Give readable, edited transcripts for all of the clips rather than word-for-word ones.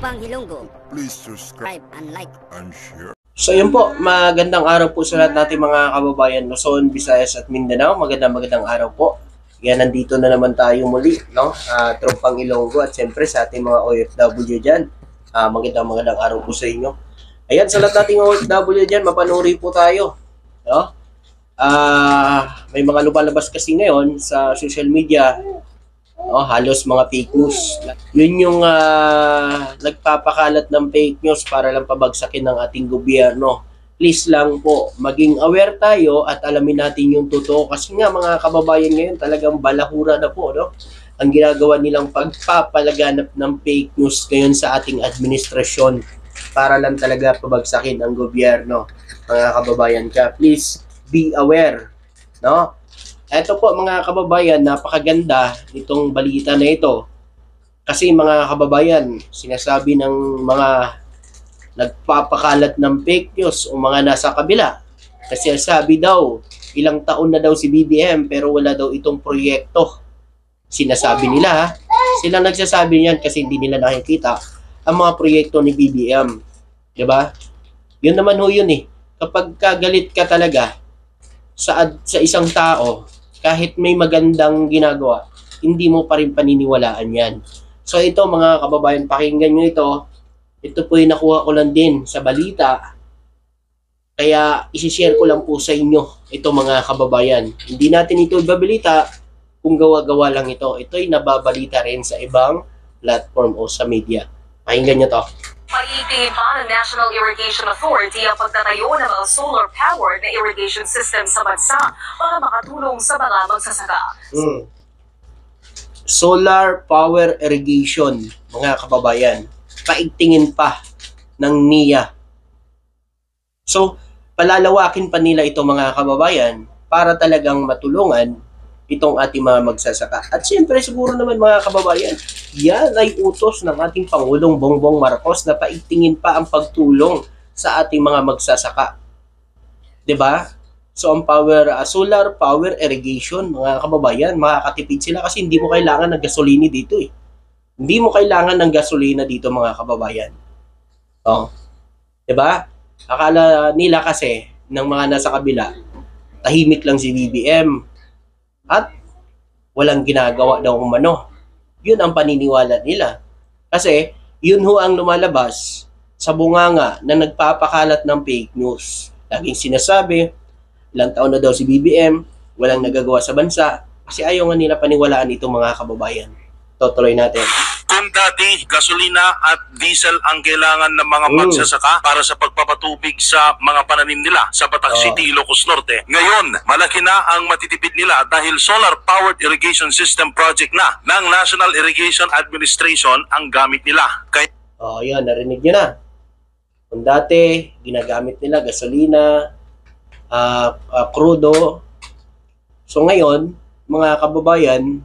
Trompang Ilonggo. Please subscribe And like. and share. So yun po, magandang araw po sa lahat natin mga kababayan Luzon, Visayas at Mindanao. Magandang araw po. Yan, nandito na naman tayo muli, no? Trompang Ilonggo at siyempre sa ating mga OFW dyan. Magandang araw po sa inyo. Ayan, sa lahat nating OFW dyan, mapanuri po tayo. No? May mga lumalabas kasi ngayon sa social media, no? Halos mga fake news. Yun yung nagpapakalat ng fake news para lang pabagsakin ng ating gobyerno. Please lang po, maging aware tayo at alamin natin yung totoo. Kasi nga mga kababayan ngayon talagang balahura na po, no? Ang ginagawa nilang pagpapalaganap ng fake news ngayon sa ating administrasyon para lang talaga pabagsakin ang gobyerno. Mga kababayan ka, please be aware, no? Ito po mga kababayan, napakaganda nitong balita na ito. Kasi mga kababayan, sinasabi ng mga nagpapakalat ng fake news o mga nasa kabila. Kasi sabi daw, ilang taon na daw si BBM pero wala daw itong proyekto. Sinasabi nila, sila nagsasabi niyan kasi hindi nila nakikita ang mga proyekto ni BBM. Diba? Yun naman ho yun eh. Kapag kagalit ka talaga sa isang tao, kahit may magandang ginagawa, hindi mo pa rin paniniwalaan yan. So ito mga kababayan, pakinggan nyo ito. Ito po yung nakuha ko lang din sa balita. Kaya isi-share ko lang po sa inyo ito mga kababayan. Hindi natin ito ibabalita kung gawa-gawa lang ito. Ito'y nababalita rin sa ibang platform o sa media. Pakinggan nyo to. Paiigtingin pa ng National Irrigation Authority ang pagtatayo ng mga solar-powered na irrigation system sa bansa para makatulong sa mga magsasaka. Solar power irrigation, mga kababayan, paigtingin pa ng NIA. So, palalawakin pa nila ito mga kababayan para talagang matulungan itong ating mga magsasaka. At siyempre siguro naman mga kababayan, yan ay utos ng ating Pangulong Bongbong Marcos na paigtingin pa ang pagtulong sa ating mga magsasaka. 'Di ba? So ang solar power irrigation, mga kababayan, makakatipid sila kasi hindi mo kailangan ng gasolina dito eh. Hindi mo kailangan ng gasolina dito mga kababayan. Oh. 'Di ba? Akala nila kasi ng mga nasa kabila, tahimik lang si BBM at walang ginagawa daw umano. Yun ang paniniwala nila. Kasi yun ho ang lumalabas sa bunganga na nagpapakalat ng fake news. Laging sinasabi, ilang taon na daw si BBM, walang nagagawa sa bansa, kasi ayaw nga nila paniwalaan itong mga kababayan. Tutuloy natin. Kung dati gasolina at diesel ang kailangan ng mga magsasaka para sa pagpapatubig sa mga pananim nila sa Batak City, Ilocos Norte, ngayon malaki na ang matitipid nila dahil solar-powered irrigation system project na ng National Irrigation Administration ang gamit nila. Yan, narinig nyo na. Kung dati, ginagamit nila gasolina, crudo. So ngayon, mga kababayan,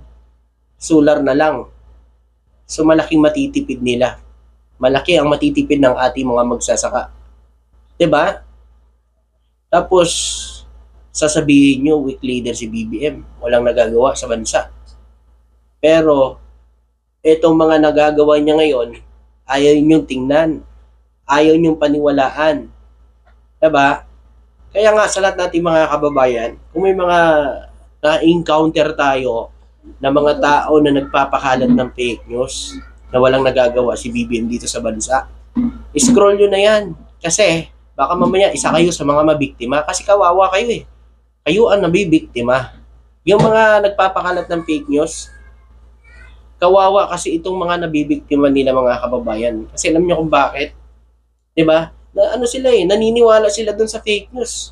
solar na lang. So malaking matitipid nila. Malaki ang matitipid ng ating mga magsasaka. 'Di ba? Tapos sasabihin nyo, weak leader si BBM, walang nagagawa sa bansa. Pero itong mga nagagawa niya ngayon, ayaw nyong tingnan. Ayaw nyong paniwalaan. 'Di ba? Kaya nga sa lahat nating mga kababayan, kung may mga na-encounter tayo na mga tao na nagpapakalat ng fake news na walang nagagawa si BBM dito sa bansa, scroll nyo na yan. Kasi baka mamaya isa kayo sa mga mabiktima kasi kawawa kayo eh. Kayo ang nabibiktima. Yung mga nagpapakalat ng fake news, kawawa kasi itong mga nabibiktima nila mga kababayan. Kasi alam nyo kung bakit? 'Di ba? Na ano sila eh, naniniwala sila dun sa fake news.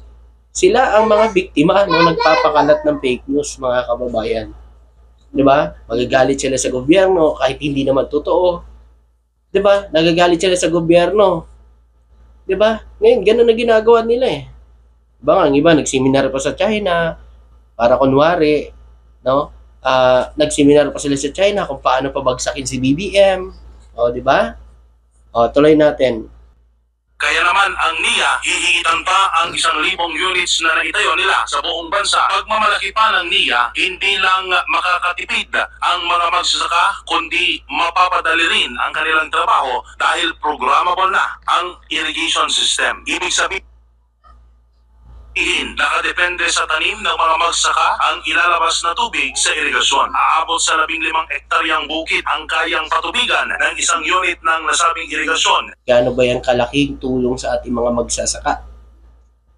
Sila ang mga biktima no nagpapakalat ng fake news mga kababayan. 'Di ba? Magagalit sila sa gobyerno kahit hindi naman totoo. 'Di ba? Nagagalit sila sa gobyerno. 'Di ba? Ngayon ganun na ginagawa nila eh. Ang iba nagseminar pa sa China para kunwari, no? Nagseminar pa sila sa China kung paano pabagsakin si BBM. 'Di ba? Tuloy natin. Kaya naman ang NIA, hihigitan pa ang 1,000 units na naitayo nila sa buong bansa. Pagmamalaki pa ng NIA, hindi lang makakatipid ang mga magsasaka, kundi mapapadali rin ang kanilang trabaho dahil programmable na ang irrigation system. Ibig sabihin, nakadepende sa tanim ng mga magsasaka ang ilalabas na tubig sa irigasyon. Aabot sa 15 hektaryang bukid ang kayang patubigan ng 1 unit ng nasabing irigasyon Gaano ba yan kalaking tulong sa ating mga magsasaka?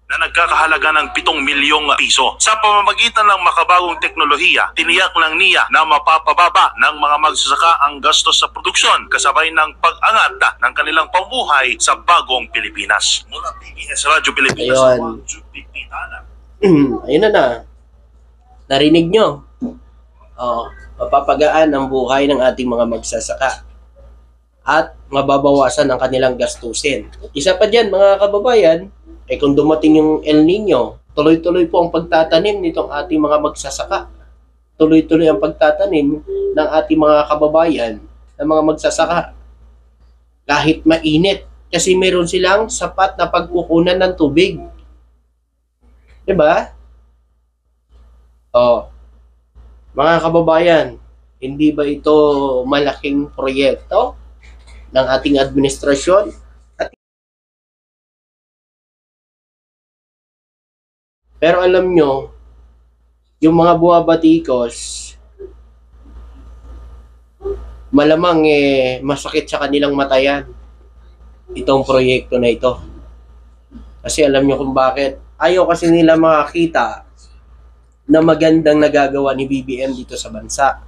na nagkakahalaga ng 7 milyong piso. Sa pamamagitan ng makabagong teknolohiya, tiniyak ng NIA na mapapababa ng mga magsasaka ang gastos sa produksyon kasabay ng pag-angat ng kanilang pambuhay sa bagong Pilipinas. Mula PBS Radyo Pilipinas, Ayun. Ayun na. Narinig nyo? Mapapagaan ang buhay ng ating mga magsasaka at mababawasan ang kanilang gastusin. Isa pa dyan, mga kababayan, kung dumating yung El Nino, tuloy-tuloy po ang pagtatanim nitong ating mga magsasaka. Tuloy-tuloy ang pagtatanim ng ating mga kababayan, ng mga magsasaka. Kahit mainit, kasi meron silang sapat na pagkukunan ng tubig. Diba? Mga kababayan, hindi ba ito malaking proyekto ng ating administrasyon? Pero alam nyo, yung mga buwabatikos, malamang masakit sa kanilang matayan itong proyekto na ito. Kasi alam nyo kung bakit. Ayaw kasi nila makakita na magandang nagagawa ni BBM dito sa bansa.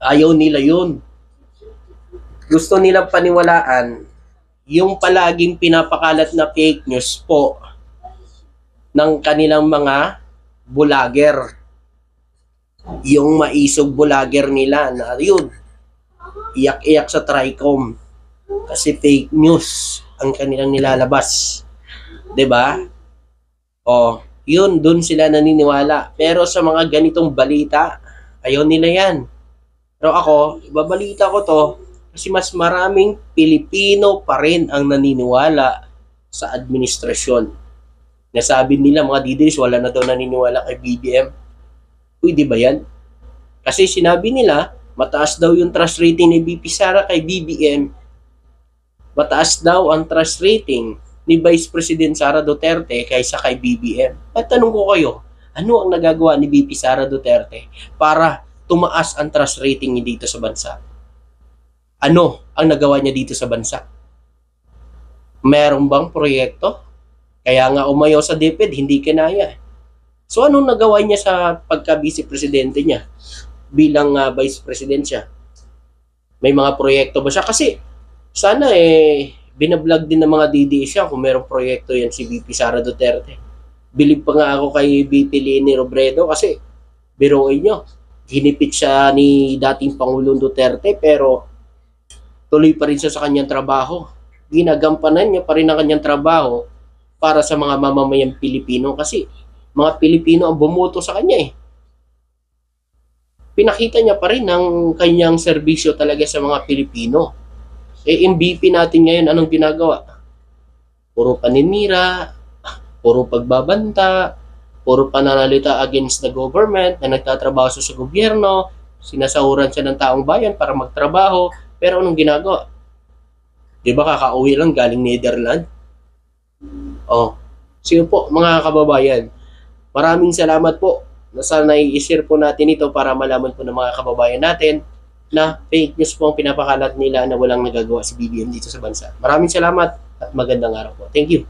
Ayaw nila yun. Gusto nilang paniwalaan yung palaging pinapakalat na fake news po ng kanilang mga bulager. Yung maisog bulager nila na yun, iyak-iyak sa TRICOM kasi fake news ang kanilang nilalabas. 'Di ba? Yun, dun sila naniniwala. Pero sa mga ganitong balita, ayaw nila yan. Pero ako, ibabalita ko to kasi mas maraming Pilipino pa rin ang naniniwala sa administrasyon. Nasabi nila mga didiris, wala na daw naniniwala kay BBM. Pwede ba yan? Kasi sinabi nila, mataas daw yung trust rating ni VP Sara kay BBM. Mataas daw ang trust rating ni Vice President Sara Duterte kaysa kay BBM. At tanong ko kayo, ano ang nagagawa ni VP Sara Duterte para tumaas ang trust rating niya dito sa bansa? Ano ang nagawa niya dito sa bansa? Meron bang proyekto? Kaya nga umayaw sa DepEd, hindi kinaya. So anong nagawa niya sa pagka-vice presidente niya? Bilang vice president siya. May mga proyekto ba siya? Kasi sana binablog din ng mga DDS siya kung merong proyekto yan si VP Sara Duterte. Bilib pa nga ako kay VP Leni Robredo kasi biruin nyo. Ginipit siya ni dating Pangulong Duterte pero tuloy pa rin siya sa kanyang trabaho. Ginagampanan niya pa rin ang kanyang trabaho para sa mga mamamayang Pilipino kasi mga Pilipino ang bumoto sa kanya Pinakita niya pa rin ang kanyang serbisyo talaga sa mga Pilipino. MVP natin ngayon, anong ginagawa? Puro paninira, puro pagbabanta, puro pananalita against the government na nagtatrabaho sa gobyerno, sinasahuran siya ng taong bayan para magtrabaho, pero anong ginagawa? Di ba kakauwi lang galing Netherlands? Sige po mga kababayan, maraming salamat po na sana i-share po natin ito para malaman po ng mga kababayan natin na fake news po ang pinapakalat nila na walang nagagawa si BBM dito sa bansa. Maraming salamat at magandang araw po. Thank you.